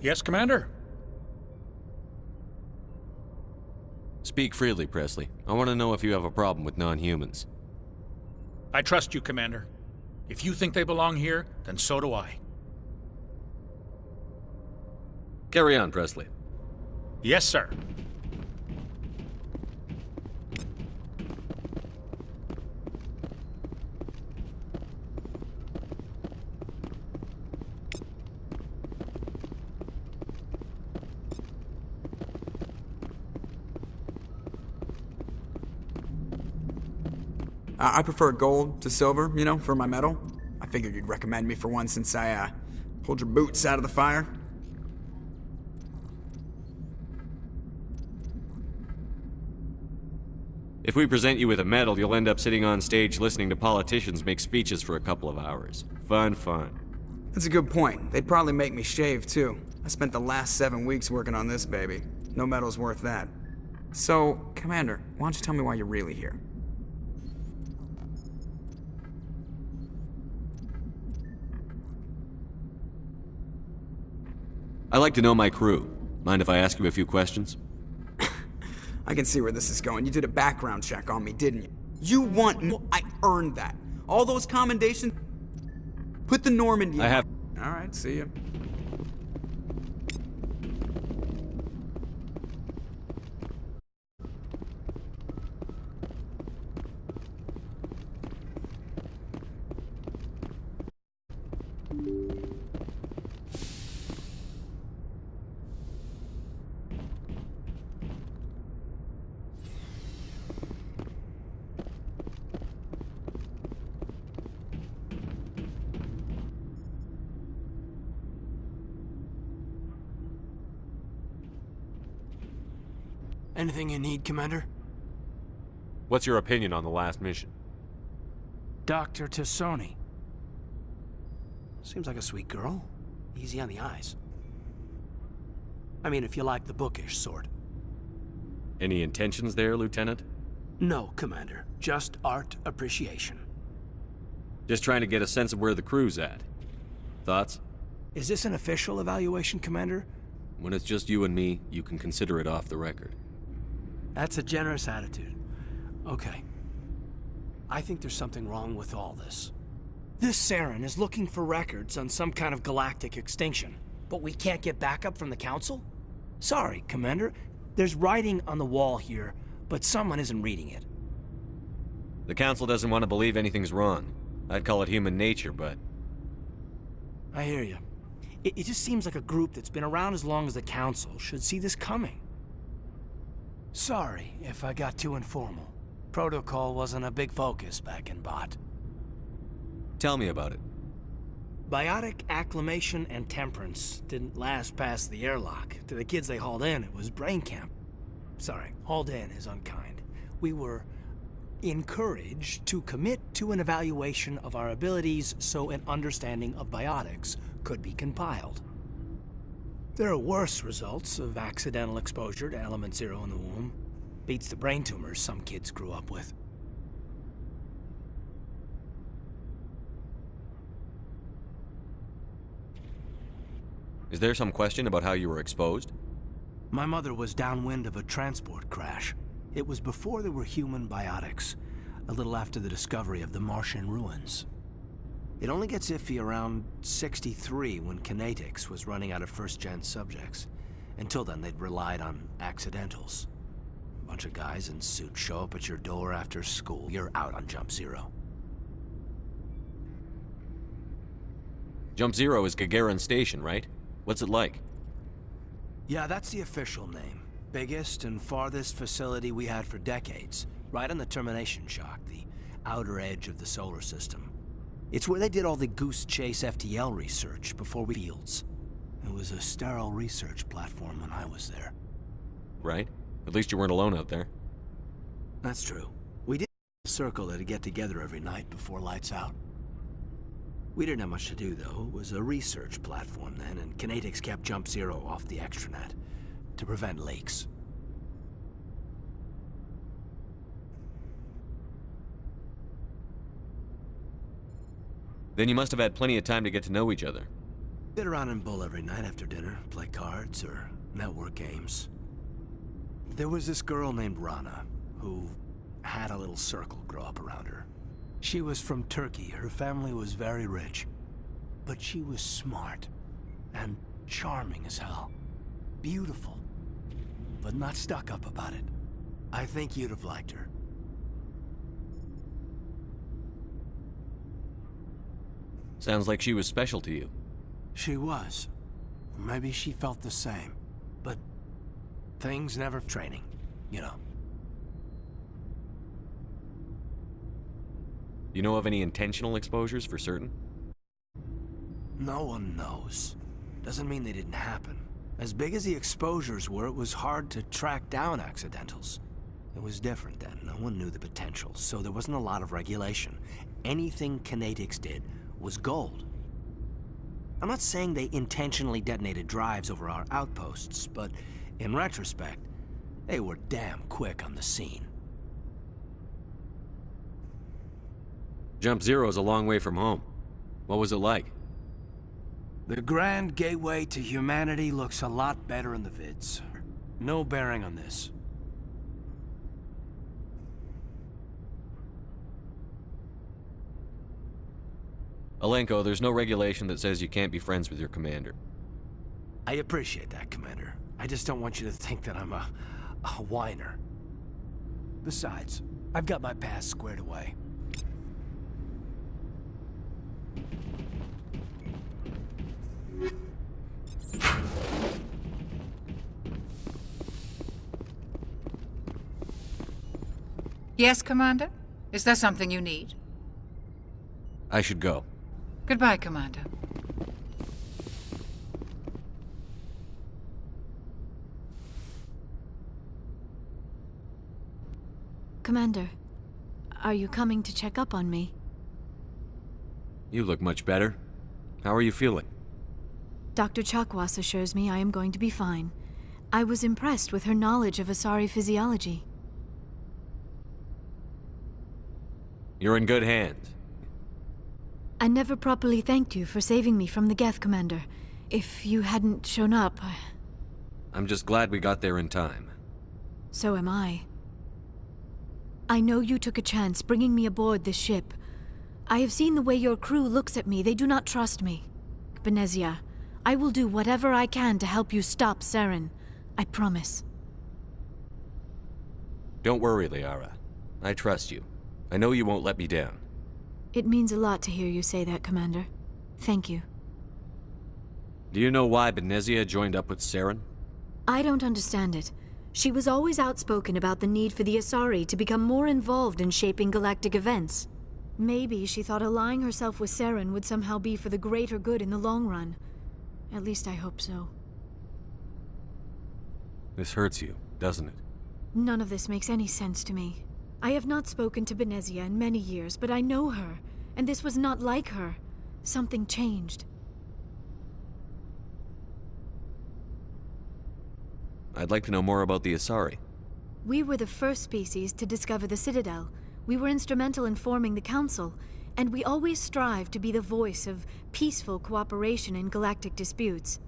Yes, Commander? Speak freely, Presley. I want to know if you have a problem with non-humans. I trust you, Commander. If you think they belong here, then so do I. Carry on, Presley. Yes, sir. I prefer gold to silver, you know, for my medal. I figured you'd recommend me for one since I, pulled your boots out of the fire. If we present you with a medal, you'll end up sitting on stage listening to politicians make speeches for a couple of hours. Fun, fun. That's a good point. They'd probably make me shave, too. I spent the last 7 weeks working on this baby. No medal's worth that. So, Commander, why don't you tell me why you're really here? I like to know my crew. Mind if I ask you a few questions? I can see where this is going. You did a background check on me, didn't you? You want more. I earned that. All those commendations. Put the Normandy. I have. All right, see ya. Anything you need, Commander? What's your opinion on the last mission? Dr. Tassoni. Seems like a sweet girl. Easy on the eyes. I mean, if you like the bookish sort. Any intentions there, Lieutenant? No, Commander. Just art appreciation. Just trying to get a sense of where the crew's at. Thoughts? Is this an official evaluation, Commander? When it's just you and me, you can consider it off the record. That's a generous attitude. Okay. I think there's something wrong with all this. This Saren is looking for records on some kind of galactic extinction, but we can't get backup from the Council? Sorry, Commander. There's writing on the wall here, but someone isn't reading it. The Council doesn't want to believe anything's wrong. I'd call it human nature, but... I hear you. It just seems like a group that's been around as long as the Council should see this coming. Sorry if I got too informal. Protocol wasn't a big focus back in Bot. Tell me about it. Biotic acclimation and temperance didn't last past the airlock. To the kids they hauled in, it was brain camp. Sorry, hauled in is unkind. We were encouraged to commit to an evaluation of our abilities so an understanding of biotics could be compiled. There are worse results of accidental exposure to Element Zero in the womb. Beats the brain tumors some kids grew up with. Is there some question about how you were exposed? My mother was downwind of a transport crash. It was before there were human biotics, a little after the discovery of the Martian ruins. It only gets iffy around 63 when Kinetics was running out of first-gen subjects. Until then, they'd relied on accidentals. A bunch of guys in suits show up at your door after school. You're out on Jump Zero. Jump Zero is Gagarin Station, right? What's it like? Yeah, that's the official name. Biggest and farthest facility we had for decades. Right on the termination shock, the outer edge of the solar system. It's where they did all the Goose Chase FTL research before we fields. It was a sterile research platform when I was there. Right? At least you weren't alone out there. That's true. We did a circle that'd get together every night before lights out. We didn't have much to do, though. It was a research platform then, and Kinetics kept Jump Zero off the extranet to prevent leaks. Then you must have had plenty of time to get to know each other. Sit around in Bull every night after dinner, play cards or network games. There was this girl named Rana, who had a little circle grow up around her. She was from Turkey. Her family was very rich. But she was smart and charming as hell. Beautiful, but not stuck up about it. I think you'd have liked her. Sounds like she was special to you. She was. Maybe she felt the same. But things never training, you know. You know of any intentional exposures for certain? No one knows. Doesn't mean they didn't happen. As big as the exposures were, it was hard to track down accidentals. It was different then. No one knew the potential, so there wasn't a lot of regulation. Anything Kinetics did was gold. I'm not saying they intentionally detonated drives over our outposts, but in retrospect, they were damn quick on the scene. Jump Zero's a long way from home. What was it like? The Grand Gateway to Humanity looks a lot better in the vids. No bearing on this. Alenko, there's no regulation that says you can't be friends with your commander. I appreciate that, Commander. I just don't want you to think that I'm a whiner. Besides, I've got my past squared away. Yes, Commander? Is there something you need? I should go. Goodbye, Commander. Commander, are you coming to check up on me? You look much better. How are you feeling? Dr. Chakwas assures me I am going to be fine. I was impressed with her knowledge of Asari physiology. You're in good hands. I never properly thanked you for saving me from the Geth, Commander. If you hadn't shown up, I'm just glad we got there in time. so am I. I know you took a chance bringing me aboard this ship. I have seen the way your crew looks at me. They do not trust me. Benezia, I will do whatever I can to help you stop Saren. I promise. Don't worry, Liara. I trust you. I know you won't let me down. It means a lot to hear you say that, Commander. Thank you. Do you know why Benezia joined up with Saren? I don't understand it. She was always outspoken about the need for the Asari to become more involved in shaping galactic events. Maybe she thought allying herself with Saren would somehow be for the greater good in the long run. At least I hope so. This hurts you, doesn't it? None of this makes any sense to me. I have not spoken to Benezia in many years, but I know her, and this was not like her. Something changed. I'd like to know more about the Asari. We were the first species to discover the Citadel. We were instrumental in forming the Council, and we always strive to be the voice of peaceful cooperation in galactic disputes.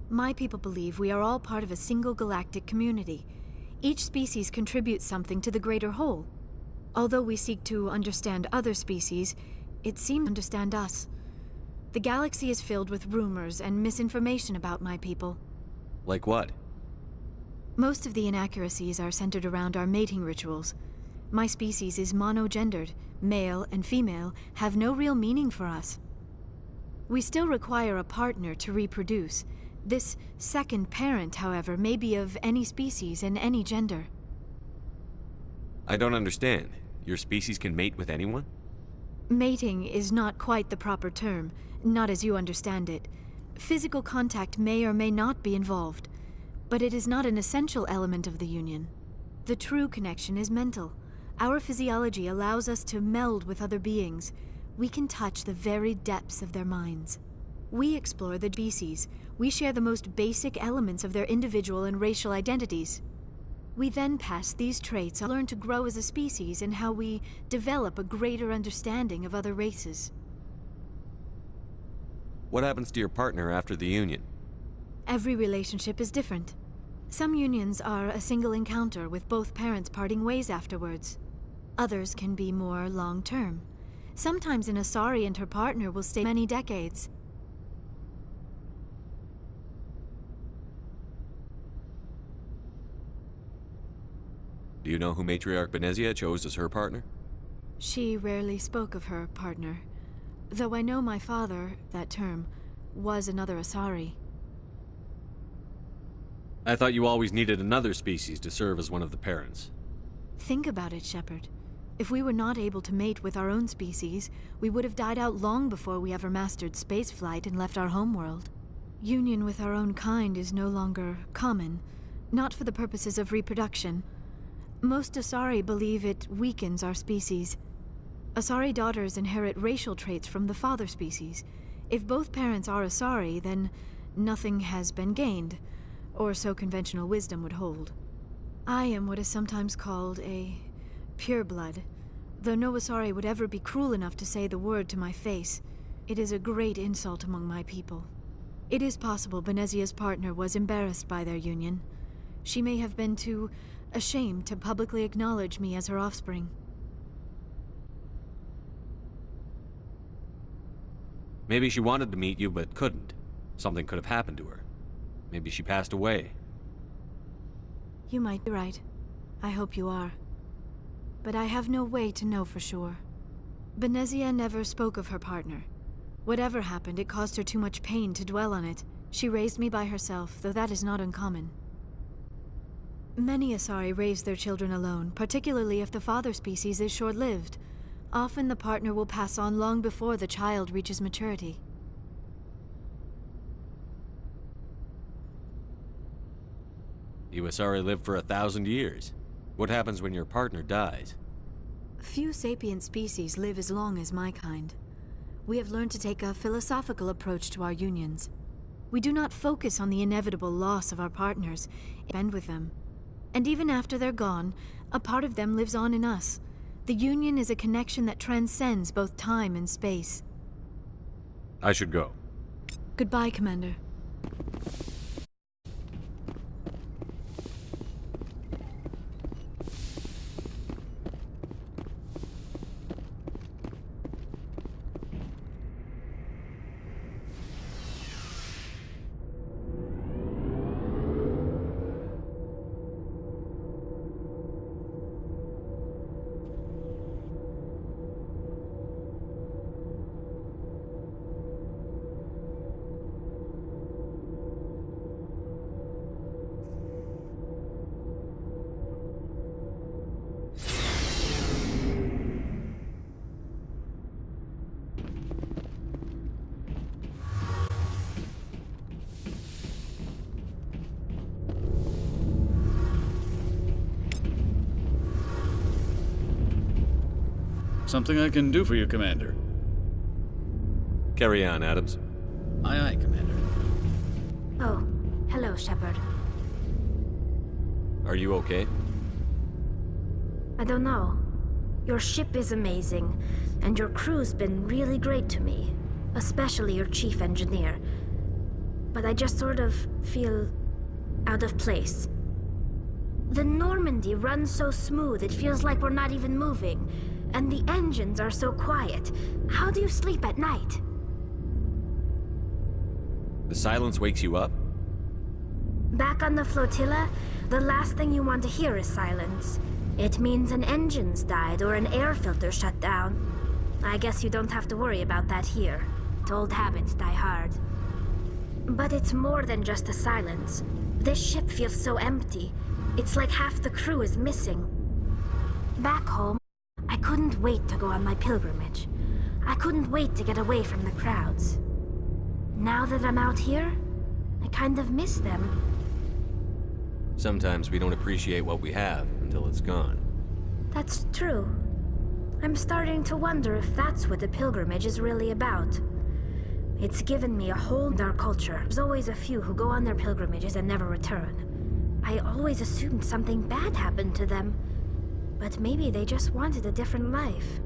My people believe we are all part of a single galactic community. Each species contributes something to the greater whole. Although we seek to understand other species, it seems to understand us. The galaxy is filled with rumors and misinformation about my people. Like what? Most of the inaccuracies are centered around our mating rituals. My species is monogendered. Male and female have no real meaning for us. We still require a partner to reproduce. This second parent, however, may be of any species and any gender. I don't understand. Your species can mate with anyone? Mating is not quite the proper term, not as you understand it. Physical contact may or may not be involved, but it is not an essential element of the union. The true connection is mental. Our physiology allows us to meld with other beings. We can touch the very depths of their minds. We explore the species. We share the most basic elements of their individual and racial identities. We then pass these traits and learn to grow as a species and how we develop a greater understanding of other races. What happens to your partner after the union? Every relationship is different. Some unions are a single encounter with both parents parting ways afterwards. Others can be more long-term. Sometimes an Asari and her partner will stay many decades. Do you know who Matriarch Benezia chose as her partner? She rarely spoke of her partner, though I know my father, that term, was another Asari. I thought you always needed another species to serve as one of the parents. Think about it, Shepard. If we were not able to mate with our own species, we would have died out long before we ever mastered spaceflight and left our homeworld. Union with our own kind is no longer common, not for the purposes of reproduction. Most Asari believe it weakens our species. Asari daughters inherit racial traits from the father species. If both parents are Asari, then nothing has been gained, or so conventional wisdom would hold. I am what is sometimes called a pureblood, though no Asari would ever be cruel enough to say the word to my face. It is a great insult among my people. It is possible Benezia's partner was embarrassed by their union. She may have been too ashamed to publicly acknowledge me as her offspring. Maybe she wanted to meet you but couldn't. Something could have happened to her. Maybe she passed away. You might be right. I hope you are. But I have no way to know for sure. Benezia never spoke of her partner. Whatever happened, it caused her too much pain to dwell on it. She raised me by herself, though that is not uncommon. Many Asari raise their children alone, particularly if the father species is short-lived. Often the partner will pass on long before the child reaches maturity. You Asari live for 1,000 years. What happens when your partner dies? Few sapient species live as long as my kind. We have learned to take a philosophical approach to our unions. We do not focus on the inevitable loss of our partners, spend with them. And even after they're gone, a part of them lives on in us. The union is a connection that transcends both time and space. I should go. Goodbye, Commander. Something I can do for you, Commander. Carry on, Adams. Aye, aye, Commander. Oh, hello, Shepard. Are you okay? I don't know. Your ship is amazing, and your crew's been really great to me. Especially your chief engineer. But I just sort of feel out of place. The Normandy runs so smooth it feels like we're not even moving. And the engines are so quiet. How do you sleep at night? The silence wakes you up? Back on the flotilla, the last thing you want to hear is silence. It means an engine's died or an air filter shut down. I guess you don't have to worry about that here. Old habits die hard. But it's more than just the silence. This ship feels so empty. It's like half the crew is missing. Back home, I couldn't wait to go on my pilgrimage. I couldn't wait to get away from the crowds. Now that I'm out here, I kind of miss them. Sometimes we don't appreciate what we have until it's gone. That's true. I'm starting to wonder if that's what the pilgrimage is really about. It's given me a whole dark culture. There's always a few who go on their pilgrimages and never return. I always assumed something bad happened to them. But maybe they just wanted a different life.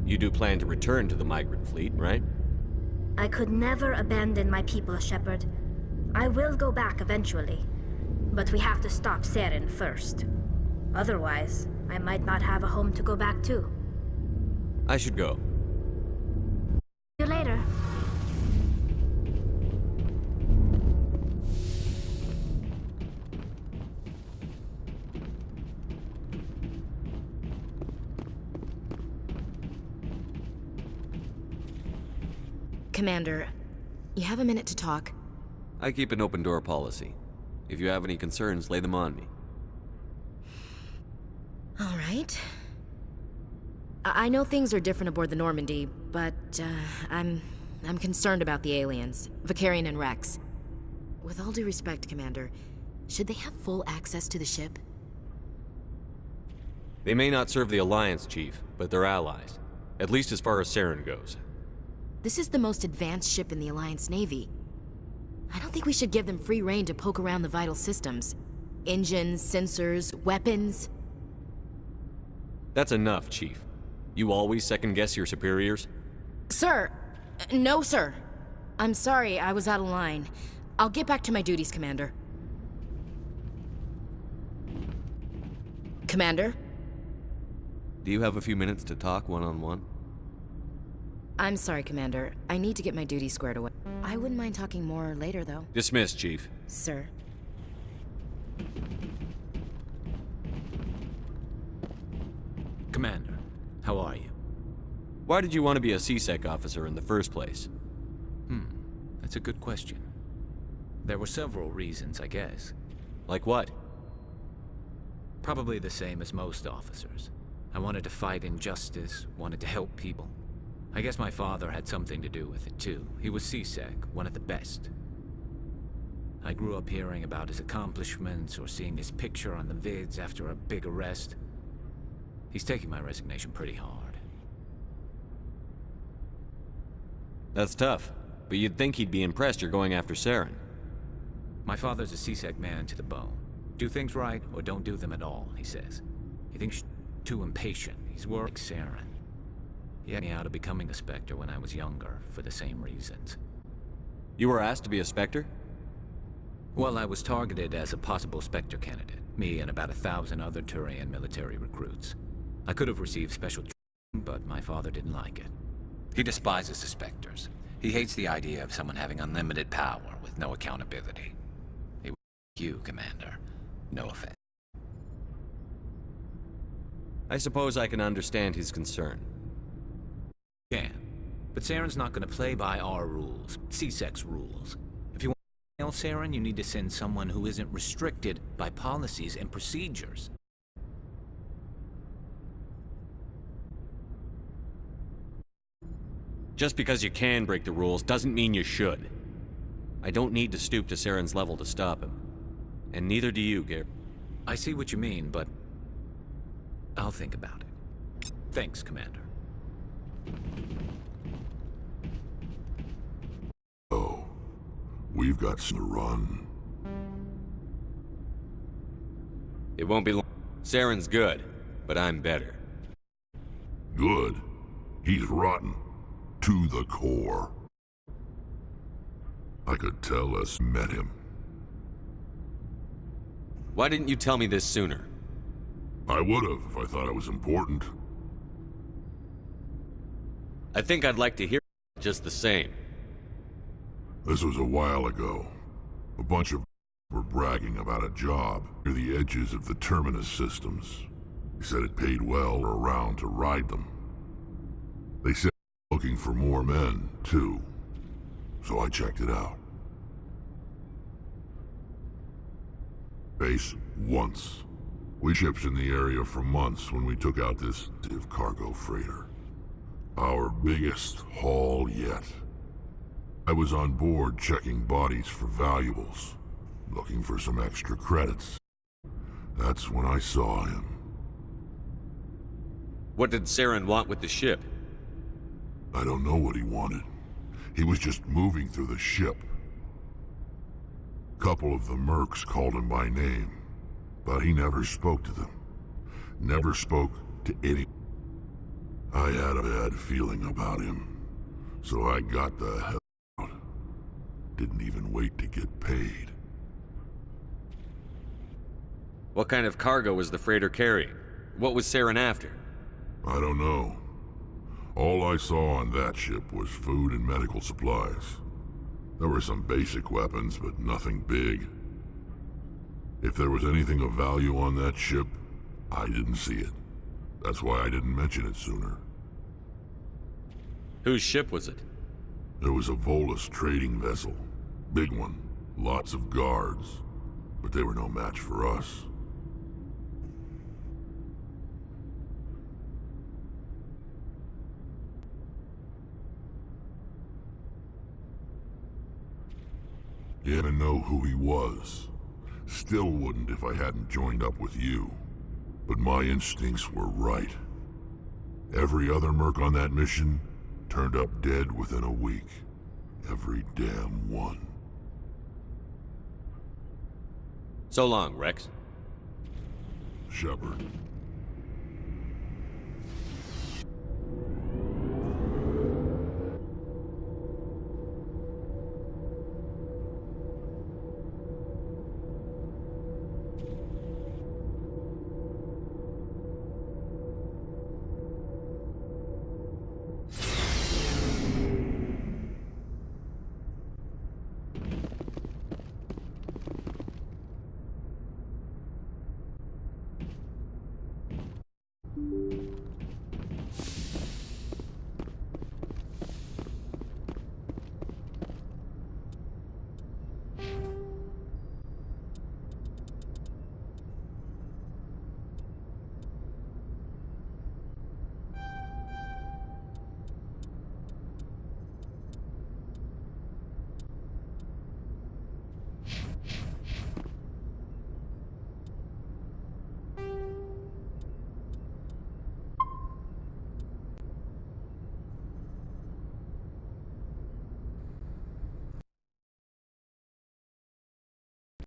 You do plan to return to the migrant fleet, right? I could never abandon my people, Shepard. I will go back eventually. But we have to stop Saren first. Otherwise, I might not have a home to go back to. I should go. See you later. Commander, you have a minute to talk? I keep an open door policy. If you have any concerns, lay them on me. All right. I know things are different aboard the Normandy, but I'm concerned about the aliens, Vakarian and Rex. With all due respect, Commander, should they have full access to the ship? They may not serve the Alliance, Chief, but they're allies. At least as far as Saren goes. This is the most advanced ship in the Alliance Navy. I don't think we should give them free rein to poke around the vital systems. Engines, sensors, weapons. That's enough, Chief. You always second-guess your superiors? Sir! No, sir. I'm sorry, I was out of line. I'll get back to my duties, Commander. Commander? Do you have a few minutes to talk one-on-one? I'm sorry, Commander. I need to get my duties squared away. I wouldn't mind talking more later, though. Dismissed, Chief. Sir. Commander, how are you? Why did you want to be a CSEC officer in the first place? That's a good question. There were several reasons, I guess. Like what? Probably the same as most officers. I wanted to fight injustice, wanted to help people. I guess my father had something to do with it too. He was CSEC, one of the best. I grew up hearing about his accomplishments or seeing his picture on the vids after a big arrest. He's taking my resignation pretty hard. That's tough, but you'd think he'd be impressed you're going after Saren. My father's a CSEC man to the bone. Do things right or don't do them at all, he says. He thinks you're too impatient. He's worried Saren. He had me out of becoming a Spectre when I was younger, for the same reasons. You were asked to be a Spectre? Well, I was targeted as a possible Spectre candidate. Me and about 1,000 other Turian military recruits. I could have received special training, but my father didn't like it. He despises the Spectres. He hates the idea of someone having unlimited power with no accountability. He was like you, Commander. No offense. I suppose I can understand his concern. Can. But Saren's not going to play by our rules, CSEC's rules. If you want to nail Saren, you need to send someone who isn't restricted by policies and procedures. Just because you can break the rules doesn't mean you should. I don't need to stoop to Saren's level to stop him. And neither do you, Garrett. I see what you mean, but I'll think about it. Thanks, Commander. Oh, we've got some to run. It won't be long. Saren's good, but I'm better. Good. He's rotten. To the core. I could tell us met him. Why didn't you tell me this sooner? I would've if I thought it was important. I think I'd like to hear it just the same. This was a while ago. A bunch of were bragging about a job near the edges of the Terminus systems. They said it paid well around to ride them. They said looking for more men, too. So I checked it out. Base once. We ships in the area for months when we took out this cargo freighter. Our biggest haul yet. I was on board checking bodies for valuables, looking for some extra credits. That's when I saw him. What did Saren want with the ship? I don't know what he wanted. He was just moving through the ship. A couple of the mercs called him by name, but he never spoke to them. Never spoke to any. I had a bad feeling about him, so I got the hell out. Didn't even wait to get paid. What kind of cargo was the freighter carrying? What was Saren after? I don't know. All I saw on that ship was food and medical supplies. There were some basic weapons, but nothing big. If there was anything of value on that ship, I didn't see it. That's why I didn't mention it sooner. Whose ship was it? There was a Volus trading vessel. Big one. Lots of guards. But they were no match for us. You didn't know who he was. Still wouldn't if I hadn't joined up with you. But my instincts were right. Every other merc on that mission turned up dead within a week. Every damn one. So long, Rex. Shepard.